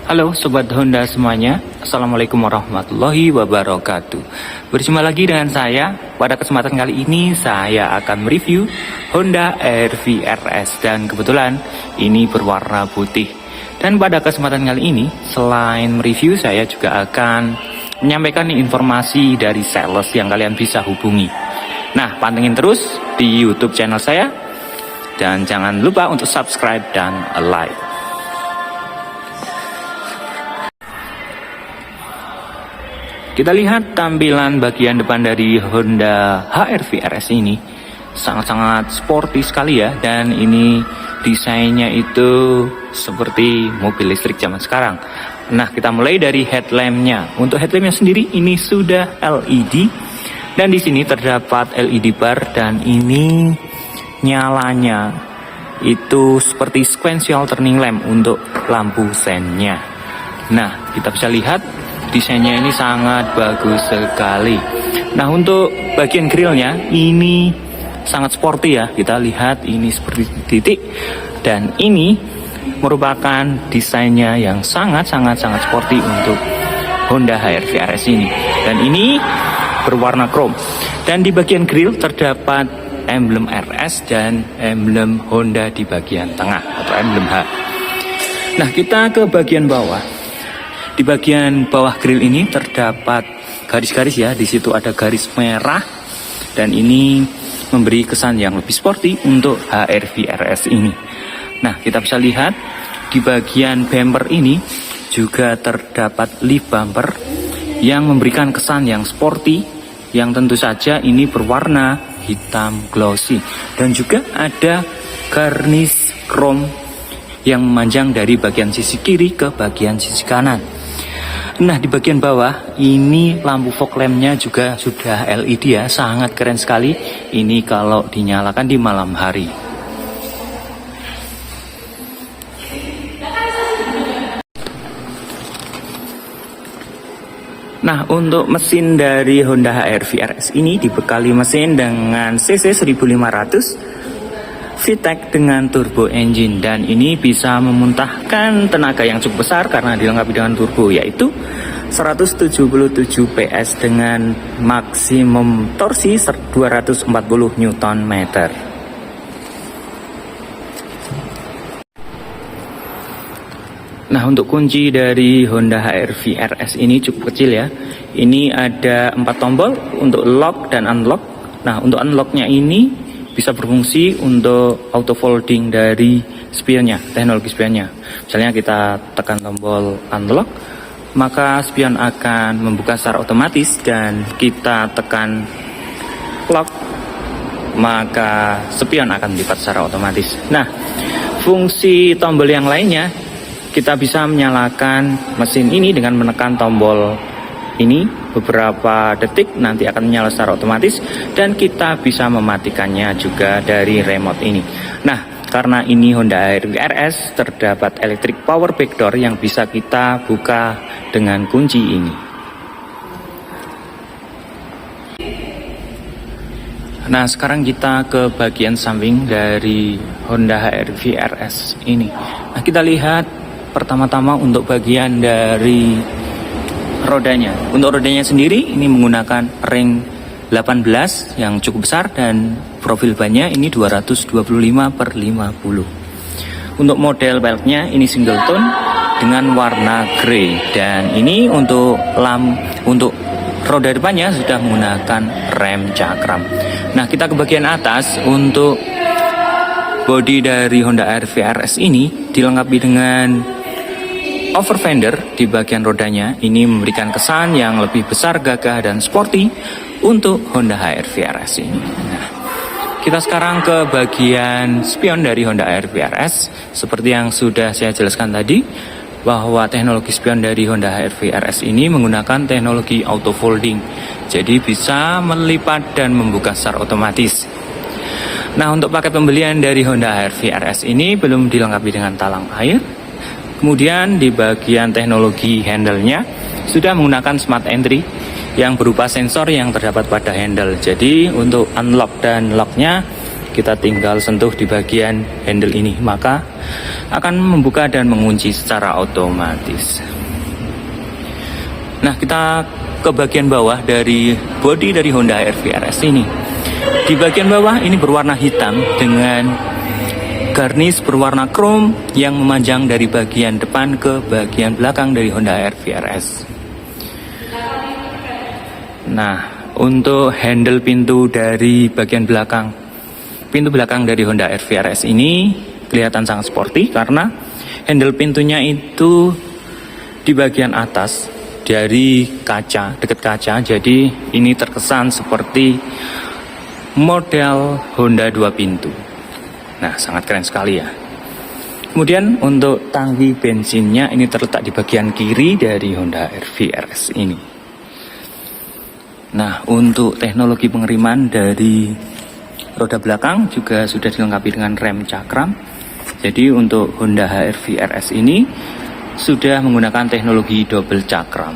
Halo Sobat Honda semuanya, Assalamualaikum warahmatullahi wabarakatuh. Berjumpa lagi dengan saya. Pada kesempatan kali ini saya akan mereview Honda HR-V RS. Dan kebetulan ini berwarna putih. Dan pada kesempatan kali ini, selain mereview, saya juga akan menyampaikan informasi dari sales yang kalian bisa hubungi. Nah, pantengin terus di YouTube channel saya. Dan jangan lupa untuk subscribe dan like. Kita lihat tampilan bagian depan dari Honda HR-V RS ini sangat-sangat sporty sekali ya. Dan ini desainnya itu seperti mobil listrik zaman sekarang. Nah, kita mulai dari headlampnya. Untuk headlampnya sendiri ini sudah LED. Dan di sini terdapat LED bar dan ini nyalanya itu seperti sequential turning lamp untuk lampu sennya. Nah, kita bisa lihat desainnya ini sangat bagus sekali. Nah, untuk bagian grillnya ini sangat sporty ya. Kita lihat ini seperti titik. Dan ini merupakan desainnya yang sangat sporty untuk Honda HR-V RS ini. Dan ini berwarna chrome. Dan di bagian grill terdapat emblem RS dan emblem Honda di bagian tengah atau emblem H. Nah, kita ke bagian bawah. Di bagian bawah grill ini terdapat garis-garis ya. Di situ ada garis merah dan ini memberi kesan yang lebih sporty untuk HR-V RS ini. Nah, kita bisa lihat di bagian bumper ini juga terdapat lip bumper yang memberikan kesan yang sporty, yang tentu saja ini berwarna hitam glossy dan juga ada garnish chrome yang memanjang dari bagian sisi kiri ke bagian sisi kanan. Nah, di bagian bawah ini lampu fog lampnya juga sudah LED ya, sangat keren sekali. Ini kalau dinyalakan di malam hari. Nah, untuk mesin dari Honda HR-V RS ini dibekali mesin dengan cc 1500 VTEC dengan turbo engine, dan ini bisa memuntahkan tenaga yang cukup besar karena dilengkapi dengan turbo, yaitu 177 PS dengan maksimum torsi 240 Nm. Nah, untuk kunci dari Honda HR-V RS ini cukup kecil ya. Ini ada 4 tombol untuk lock dan unlock. Nah, untuk unlocknya ini bisa berfungsi untuk auto folding dari spionnya, teknologi spionnya. Misalnya kita tekan tombol unlock, maka spion akan membuka secara otomatis, dan kita tekan lock, maka spion akan dilipat secara otomatis. Nah, fungsi tombol yang lainnya, kita bisa menyalakan mesin ini dengan menekan tombol ini beberapa detik, nanti akan menyala secara otomatis, dan kita bisa mematikannya juga dari remote ini. Nah, karena ini Honda HR-V RS terdapat electric power back door yang bisa kita buka dengan kunci ini. Nah, sekarang kita ke bagian samping dari Honda HR-V RS ini. Nah, kita lihat pertama-tama untuk bagian dari rodanya. Untuk rodanya sendiri ini menggunakan ring 18 yang cukup besar, dan profil bannya ini 225/50. Untuk model velgnya ini single tone dengan warna grey, dan ini untuk roda depannya sudah menggunakan rem cakram. Nah, kita ke bagian atas. Untuk bodi dari Honda HR-V RS ini dilengkapi dengan over fender di bagian rodanya. Ini memberikan kesan yang lebih besar, gagah, dan sporty untuk Honda HR-V RS ini. Nah, kita sekarang ke bagian spion dari Honda HR-V RS. Seperti yang sudah saya jelaskan tadi, bahwa teknologi spion dari Honda HR-V RS ini menggunakan teknologi auto folding. Jadi bisa melipat dan membuka secara otomatis. Nah, untuk paket pembelian dari Honda HR-V RS ini belum dilengkapi dengan talang air. Kemudian di bagian teknologi handle-nya sudah menggunakan smart entry yang berupa sensor yang terdapat pada handle. Jadi untuk unlock dan lock-nya kita tinggal sentuh di bagian handle ini, maka akan membuka dan mengunci secara otomatis. Nah, kita ke bagian bawah dari bodi dari Honda HR-V RS ini. Di bagian bawah ini berwarna hitam dengan garnish berwarna krom yang memanjang dari bagian depan ke bagian belakang dari Honda HR-V RS. Nah, untuk handle pintu dari bagian belakang, pintu belakang dari Honda HR-V RS ini kelihatan sangat sporty karena handle pintunya itu di bagian atas dari kaca, dekat kaca. Jadi ini terkesan seperti model Honda 2 pintu. Nah, sangat keren sekali ya. Kemudian untuk tangki bensinnya ini terletak di bagian kiri dari Honda HR-V RS ini. Nah, untuk teknologi pengereman dari roda belakang juga sudah dilengkapi dengan rem cakram. Jadi untuk Honda HR-V RS ini sudah menggunakan teknologi double cakram.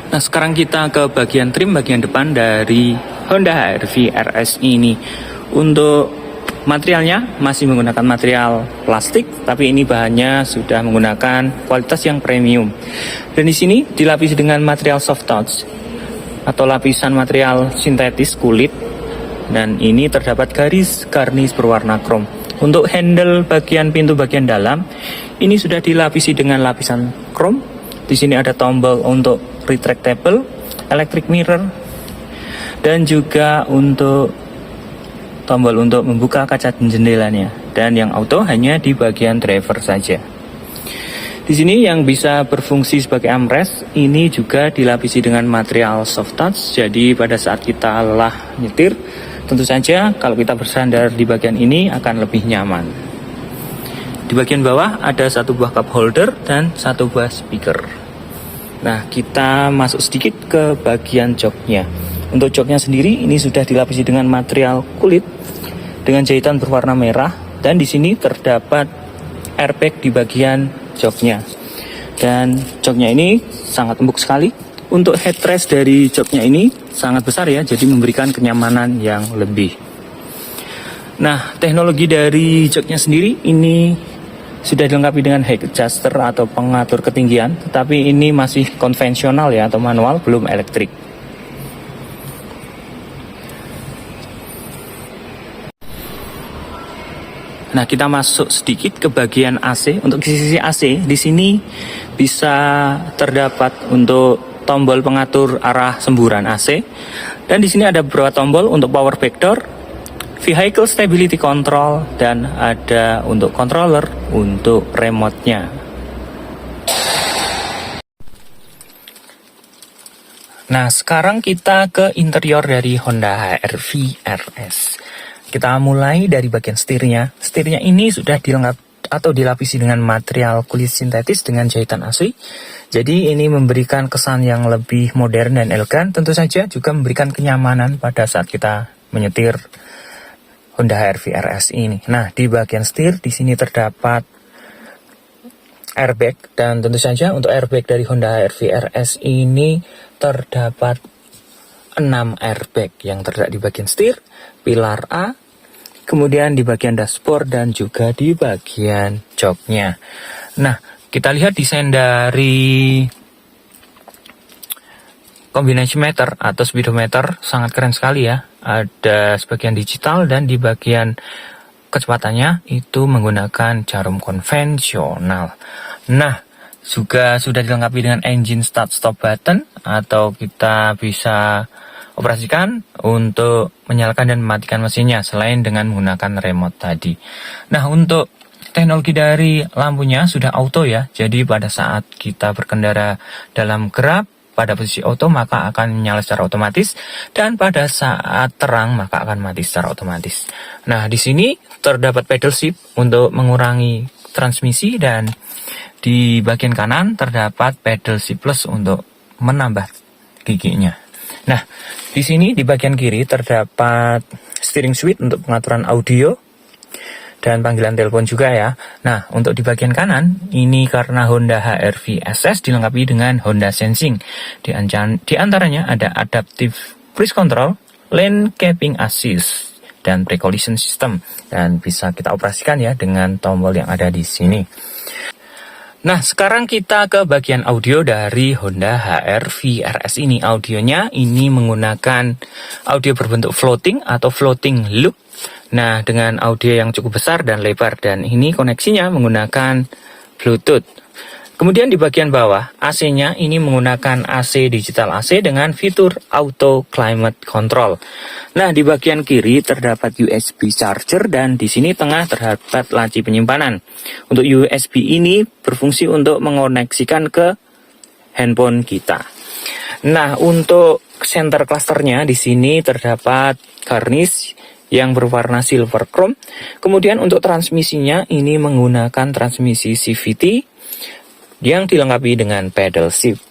Nah, sekarang kita ke bagian trim bagian depan dari Honda HR-V RS ini. Untuk materialnya masih menggunakan material plastik, tapi ini bahannya sudah menggunakan kualitas yang premium. Dan di sini dilapisi dengan material soft touch atau lapisan material sintetis kulit. Dan ini terdapat garis garnish berwarna krom. Untuk handle bagian pintu bagian dalam ini sudah dilapisi dengan lapisan krom. Di sini ada tombol untuk retractable, electric mirror, dan juga untuk tombol untuk membuka kaca jendelanya, dan yang auto hanya di bagian driver saja. Di sini yang bisa berfungsi sebagai armrest ini juga dilapisi dengan material soft touch. Jadi pada saat kita lelah nyetir, tentu saja kalau kita bersandar di bagian ini akan lebih nyaman. Di bagian bawah ada satu buah cup holder dan satu buah speaker. Nah, kita masuk sedikit ke bagian joknya. Untuk joknya sendiri ini sudah dilapisi dengan material kulit dengan jahitan berwarna merah, dan di sini terdapat airbag di bagian joknya. Dan joknya ini sangat empuk sekali. Untuk headrest dari joknya ini sangat besar ya, jadi memberikan kenyamanan yang lebih. Nah, teknologi dari joknya sendiri ini sudah dilengkapi dengan height adjuster atau pengatur ketinggian, tetapi ini masih konvensional ya, atau manual, belum elektrik. Nah, kita masuk sedikit ke bagian AC. Untuk sisi AC di sini bisa terdapat untuk tombol pengatur arah semburan AC, dan di sini ada beberapa tombol untuk power backdoor, vehicle stability control, dan ada untuk controller untuk remote-nya. Nah, sekarang kita ke interior dari Honda HR-V RS. Kita mulai dari bagian setirnya. Setirnya ini sudah dilengkapi atau dilapisi dengan material kulit sintetis dengan jahitan asli. Jadi ini memberikan kesan yang lebih modern dan elegan. Tentu saja juga memberikan kenyamanan pada saat kita menyetir Honda HR-V RS ini. Nah, di bagian setir di sini terdapat airbag, dan tentu saja untuk airbag dari Honda HR-V RS ini terdapat 6 airbag yang terdapat di bagian setir, pilar A, kemudian di bagian dashboard, dan juga di bagian joknya. Nah, kita lihat desain dari combination meter atau speedometer sangat keren sekali ya. Ada sebagian digital, dan di bagian kecepatannya itu menggunakan jarum konvensional. Nah, juga sudah dilengkapi dengan engine start stop button, atau kita bisa operasikan untuk menyalakan dan mematikan mesinnya selain dengan menggunakan remote tadi. Nah, untuk teknologi dari lampunya sudah auto ya. Jadi pada saat kita berkendara dalam gelap pada posisi auto maka akan menyala secara otomatis, dan pada saat terang maka akan mati secara otomatis. Nah, di sini terdapat pedal shift untuk mengurangi transmisi, dan di bagian kanan terdapat pedal shift plus untuk menambah giginya. Nah, di sini di bagian kiri terdapat steering switch untuk pengaturan audio, dan panggilan telepon juga ya. Nah, untuk di bagian kanan, ini karena Honda HR-V SS dilengkapi dengan Honda Sensing. Di antaranya ada Adaptive Cruise Control, Lane Keeping Assist, dan Pre-Collision System. Dan bisa kita operasikan ya dengan tombol yang ada di sini. Nah, sekarang kita ke bagian audio dari Honda HR-V RS ini. Audionya ini menggunakan audio berbentuk floating atau floating loop. Nah, dengan audio yang cukup besar dan lebar, dan ini koneksinya menggunakan Bluetooth. Kemudian di bagian bawah, AC-nya ini menggunakan AC digital AC dengan fitur auto climate control. Nah, di bagian kiri terdapat USB charger dan di sini tengah terdapat laci penyimpanan. Untuk USB ini berfungsi untuk mengoneksikan ke handphone kita. Nah, untuk center clusternya di sini terdapat garnish yang berwarna silver chrome. Kemudian untuk transmisinya ini menggunakan transmisi CVT yang dilengkapi dengan pedal shift.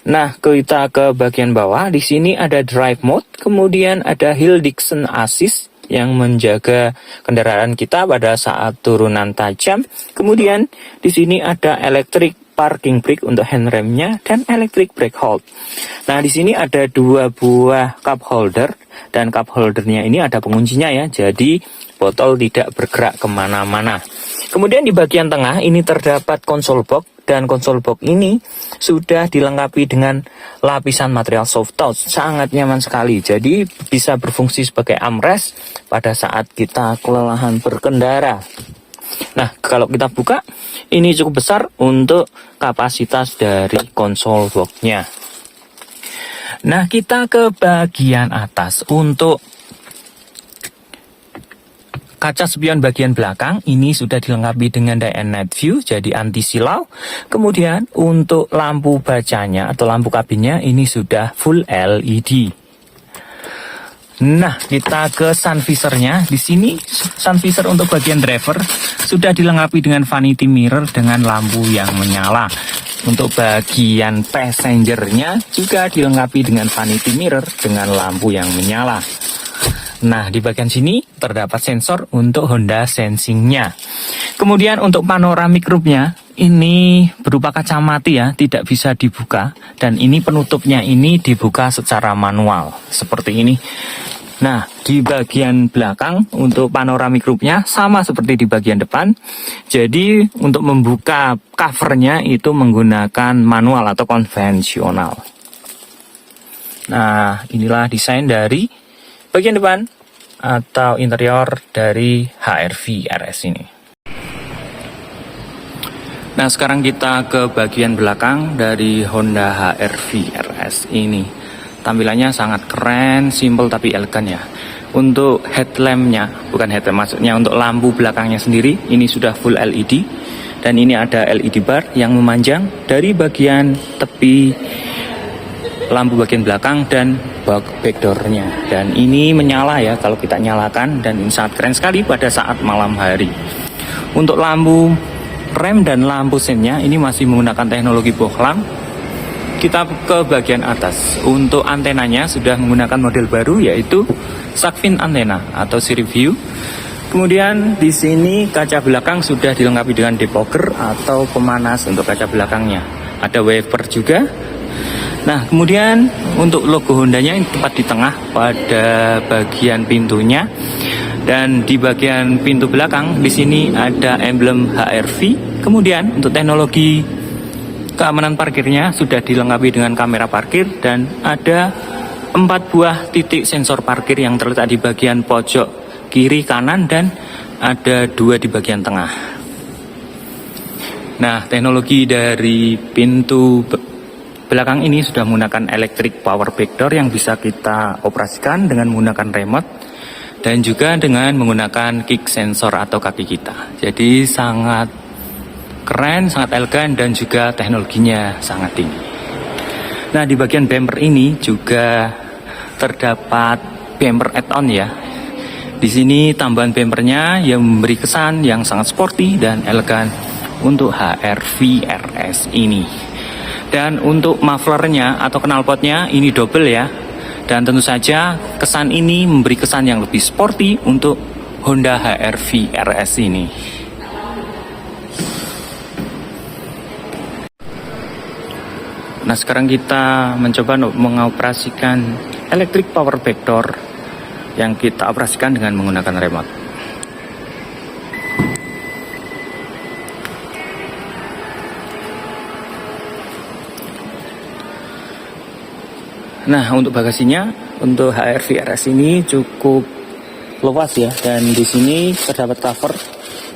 Nah, kita ke bagian bawah. Di sini ada drive mode, kemudian ada hill Dixon assist yang menjaga kendaraan kita pada saat turunan tajam. Kemudian di sini ada electric parking brake untuk handremnya dan electric brake hold. Nah, di sini ada 2 buah cup holder dan cup holdernya ini ada penguncinya ya, jadi botol tidak bergerak kemana-mana. Kemudian di bagian tengah ini terdapat konsol box, dan konsol box ini sudah dilengkapi dengan lapisan material soft touch, sangat nyaman sekali. Jadi bisa berfungsi sebagai armrest pada saat kita kelelahan berkendara. Nah, kalau kita buka, ini cukup besar untuk kapasitas dari konsol box-nya. Nah, kita ke bagian atas. Untuk kaca spion bagian belakang ini sudah dilengkapi dengan day and night view, jadi anti silau. Kemudian untuk lampu bacanya atau lampu kabinnya ini sudah full LED. Nah, kita ke sun visornya. Di sini sun visor untuk bagian driver sudah dilengkapi dengan vanity mirror dengan lampu yang menyala. Untuk bagian passengernya juga dilengkapi dengan vanity mirror dengan lampu yang menyala. Nah, di bagian sini terdapat sensor untuk Honda Sensing-nya. Kemudian untuk panoramic roof-nya ini berupa kacamata ya, tidak bisa dibuka, dan ini penutupnya ini dibuka secara manual seperti ini. Nah, di bagian belakang untuk panoramic roof-nya sama seperti di bagian depan. Jadi untuk membuka covernya itu menggunakan manual atau konvensional. Nah, inilah desain dari bagian depan atau interior dari HR-V RS ini. Nah, sekarang kita ke bagian belakang dari Honda HR-V RS ini. Tampilannya sangat keren, simple tapi elegan ya. Untuk headlampnya, bukan headlamp, maksudnya untuk lampu belakangnya sendiri, ini sudah full LED. Dan ini ada LED bar yang memanjang dari bagian tepi lampu bagian belakang dan backdoornya. Dan ini menyala ya kalau kita nyalakan, dan ini sangat keren sekali pada saat malam hari. Untuk lampu rem dan lampu sennya ini masih menggunakan teknologi bohlam. Kita ke bagian atas. Untuk antenanya sudah menggunakan model baru, yaitu shark fin antena atau sirip view. Kemudian di sini kaca belakang sudah dilengkapi dengan defogger atau pemanas untuk kaca belakangnya. Ada wiper juga. Nah, kemudian untuk logo Hondanya ini tepat di tengah pada bagian pintunya. Dan di bagian pintu belakang di sini ada emblem HR-V. Kemudian untuk teknologi keamanan parkirnya sudah dilengkapi dengan kamera parkir, dan ada 4 buah titik sensor parkir yang terletak di bagian pojok kiri, kanan, dan ada 2 di bagian tengah. Nah, teknologi dari pintu belakang ini sudah menggunakan electric power backdoor yang bisa kita operasikan dengan menggunakan remote dan juga dengan menggunakan kick sensor atau kaki kita. Jadi sangat keren, sangat elegan, dan juga teknologinya sangat tinggi. Nah, di bagian bumper ini juga terdapat bumper add-on ya. Di sini tambahan bumpernya yang memberi kesan yang sangat sporty dan elegan untuk HR-V RS ini. Dan untuk mufflernya atau knalpotnya ini double ya. Dan tentu saja kesan ini memberi kesan yang lebih sporty untuk Honda HR-V RS ini. Nah, sekarang kita mencoba untuk mengoperasikan electric power back door yang kita operasikan dengan menggunakan remote. Nah, untuk bagasinya, untuk HR-V RS ini cukup luas ya, dan di sini terdapat cover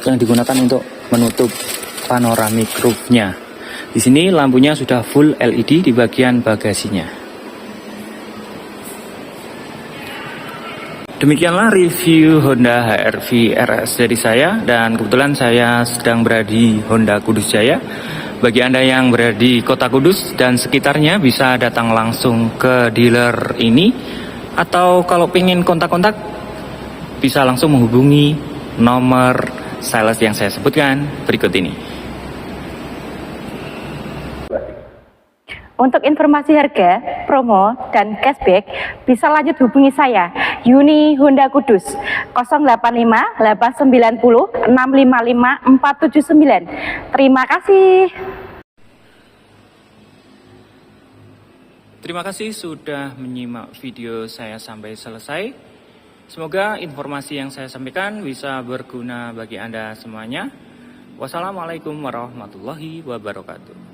yang digunakan untuk menutup panoramic roof-nya. Di sini lampunya sudah full LED di bagian bagasinya. Demikianlah review Honda HR-V RS dari saya, dan kebetulan saya sedang berada di Honda Kudus Jaya. Bagi Anda yang berada di Kota Kudus dan sekitarnya bisa datang langsung ke dealer ini, atau kalau ingin kontak-kontak bisa langsung menghubungi nomor sales yang saya sebutkan berikut ini. Untuk informasi harga, promo, dan cashback, bisa lanjut hubungi saya, Yuni Honda Kudus, 085 890 655 479. Terima kasih. Terima kasih sudah menyimak video saya sampai selesai. Semoga informasi yang saya sampaikan bisa berguna bagi Anda semuanya. Wassalamualaikum warahmatullahi wabarakatuh.